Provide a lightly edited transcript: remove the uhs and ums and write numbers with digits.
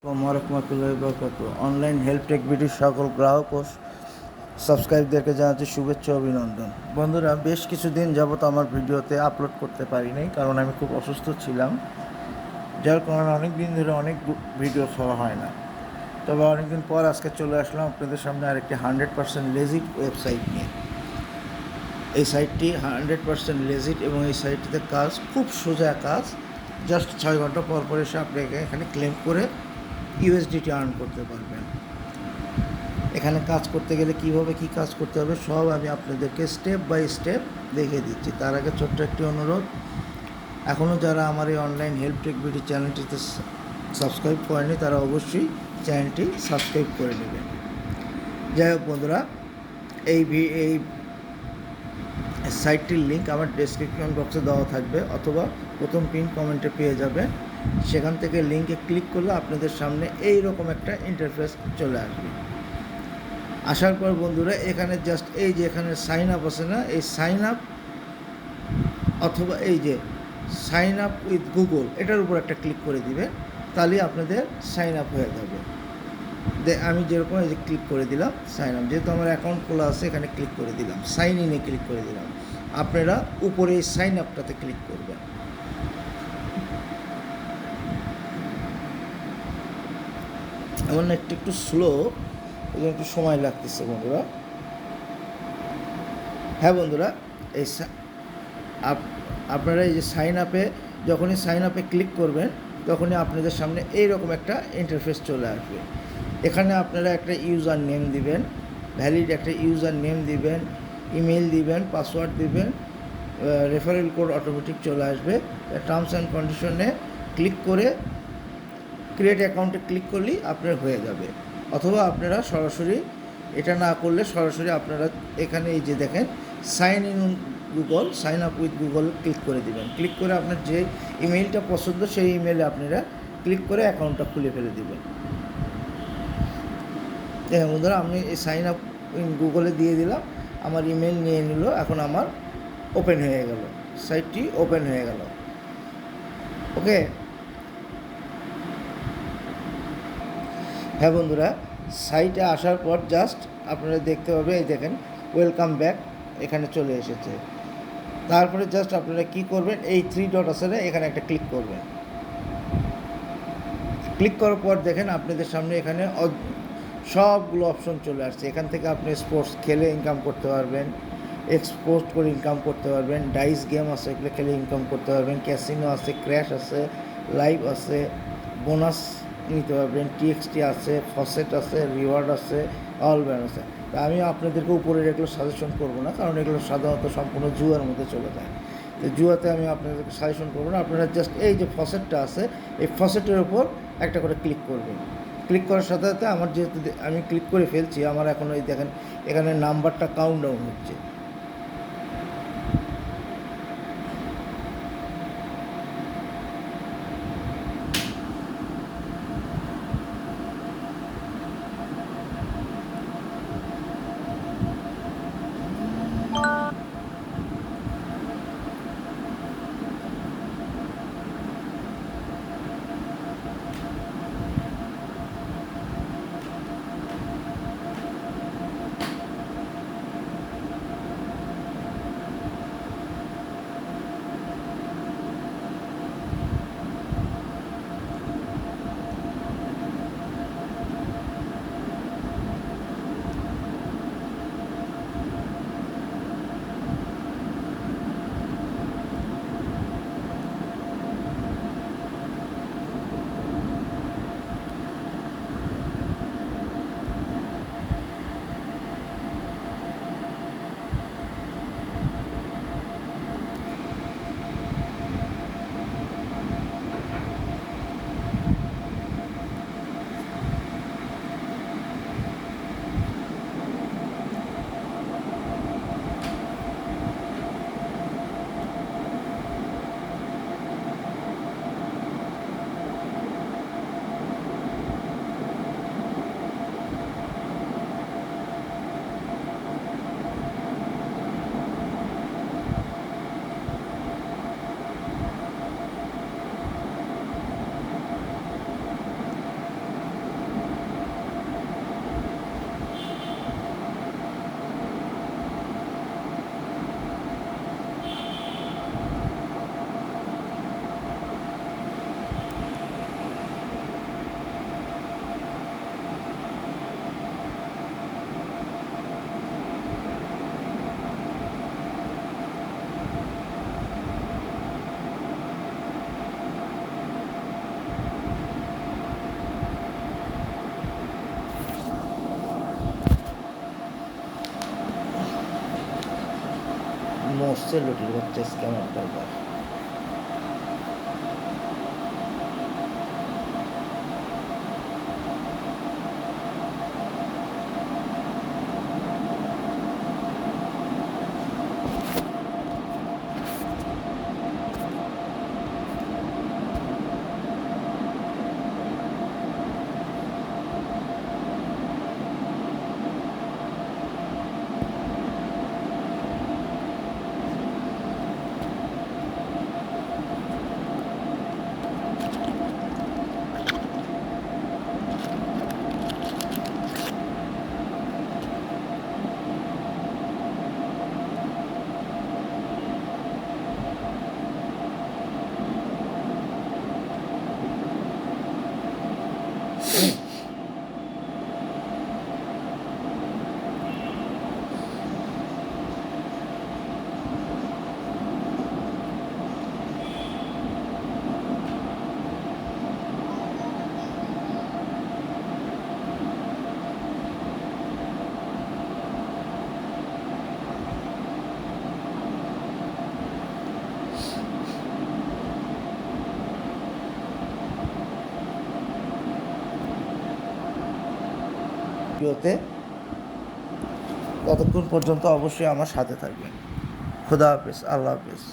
রহমতুল্লাহি বরকাতুহু। Online help take ভিডিওর সকল গ্রাহক ও সাবস্ক্রাইবদেরকে জানাচ্ছি শুভেচ্ছা ও অভিনন্দন। বন্ধুরা, বেশ কিছুদিন যাবত আমার ভিডিওতে আপলোড করতে পারিনি, কারণ আমি খুব অসুস্থ ছিলাম, যার কারণে অনেক দিন ধরে অনেক ভিডিও ছাড়া হয় না। তবে অনেকদিন পর আজকে চলে আসলাম আপনাদের সামনে আরেকটি 100% লেজিট ওয়েবসাইট নিয়ে। এই সাইটটি 100% লেজিট এবং এই সাইটটিতে কাজ খুব সোজা কাজ। জাস্ট 6 ঘন্টা পর পর এসে আপনাকে এখানে ক্লেম করে ইউএসডিটি আর্ন করতে পারবেন। এখানে কাজ করতে গেলে কীভাবে কী কাজ করতে হবে সব আমি আপনাদেরকে স্টেপ বাই স্টেপ দেখিয়ে দিচ্ছি। তার আগে ছোট্ট একটি অনুরোধ, এখনও যারা আমার এই অনলাইন হেল্প টেক ভিডিও চ্যানেলটিতে সাবস্ক্রাইব করেনি তারা অবশ্যই চ্যানেলটি সাবস্ক্রাইব করে নেবেন। যাই হোক বন্ধুরা, এই সাইটটির লিঙ্ক আমার ডেসক্রিপশন বক্সে দেওয়া থাকবে অথবা প্রথম পিন কমেন্টে পেয়ে যাবেন। সেখান থেকে লিঙ্কে ক্লিক করলে আপনাদের সামনে এই রকম একটা ইন্টারফেস চলে আসবে। আসার পর বন্ধুরা, এখানে জাস্ট এই যে এখানে সাইন আপ আছে না, এই সাইন আপ অথবা এই যে সাইন আপ উইথ গুগল, এটার উপর একটা ক্লিক করে দিবেন, তাহলে আপনাদের সাইন আপ হয়ে যাবে। আমি যেরকম এই যে ক্লিক করে দিলাম সাইন আপ, যেহেতু আমার অ্যাকাউন্ট খোলা আছে এখানে ক্লিক করে দিলাম, সাইন ইনে ক্লিক করে দিলাম। আপনারা উপরে এই সাইন আপটাতে ক্লিক করবেন। এমন একটু স্লো, এই একটু সময় লাগতেছে বন্ধুরা। হ্যাঁ বন্ধুরা, এই আপনারা এই যে সাইন আপে যখনই সাইন আপে ক্লিক করবেন তখনই আপনাদের সামনে এইরকম একটা ইন্টারফেস চলে আসবে। এখানে আপনারা একটা ইউজার নেম দিবেন, ভ্যালিড একটা ইউজার নেম দিবেন, ইমেল দিবেন, পাসওয়ার্ড দিবেন, রেফারেল কোড অটোমেটিক চলে আসবে। টার্মস অ্যান্ড কন্ডিশনে ক্লিক করে ক্রিয়েট অ্যাকাউন্টে ক্লিক করলেই আপনার হয়ে যাবে। অথবা আপনারা সরাসরি এটা না করলে সরাসরি আপনারা এখানে এই যে দেখেন sign in Google, sign up with Google click করে দেবেন। ক্লিক করে আপনার যে ইমেইলটা পছন্দ সেই ইমেইলে আপনারা ক্লিক করে অ্যাকাউন্টটা খুলে ফেলে দেবেন। দেখেন বন্ধুরা, আমি এই সাইন আপ ইন গুগলে দিয়ে দিলাম, আমার ইমেল নিয়ে নিল, এখন আমার ওপেন হয়ে গেল, সাইটটি ওপেন হয়ে গেল। ওকে। হ্যাঁ বন্ধুরা, সাইটে আসার পর জাস্ট আপনারা দেখতে পাবেন, এই দেখেন ওয়েলকাম ব্যাক এখানে চলে এসেছে। তারপরে জাস্ট আপনারা কি করবেন, এই 3 ডট আছে না, এখানে একটা ক্লিক করবেন। ক্লিক করার পর দেখেন আপনাদের সামনে এখানে সবগুলো অপশন চলে আসছে। এখান থেকে আপনি স্পোর্টস খেলে ইনকাম করতে পারবেন, এক্সপোর্ট করে ইনকাম করতে পারবেন, ডাইস গেম আছে এগুলো খেলে ইনকাম করতে পারবেন, ক্যাসিনো আছে, ক্র্যাশ আছে, লাইভ আছে, বোনাস নিতে পারবেন, টিএক্সটি আছে, ফসেট আছে, রিওয়ার্ড আছে, অল ব্যান্ড আছে। তা আমি আপনাদেরকে উপরে এগুলো সাজেশন করবো না, কারণ এগুলো সাধারণত সম্পূর্ণ জুয়ার মধ্যে চলে যায়। তো জুয়াতে আমি আপনাদেরকে সাজেশন করবো না। আপনারা জাস্ট এই যে ফসেটটা আছে এই ফসেটের উপর একটা করে ক্লিক করবেন। ক্লিক করার সাথে সাথে আমার যেহেতু আমি ক্লিক করে ফেলছি, আমার এখন ওই দেখেন এখানে নাম্বারটা কাউন্টডাউন হচ্ছে। হচ্ছে লুটির বাচ্চা স্ক্যামার কারবার। ভিডিওতে ততক্ষণ পর্যন্ত অবশ্যই আমার সাথে থাকবেন। খুদা হাফেজ, আল্লাহ হাফেজ।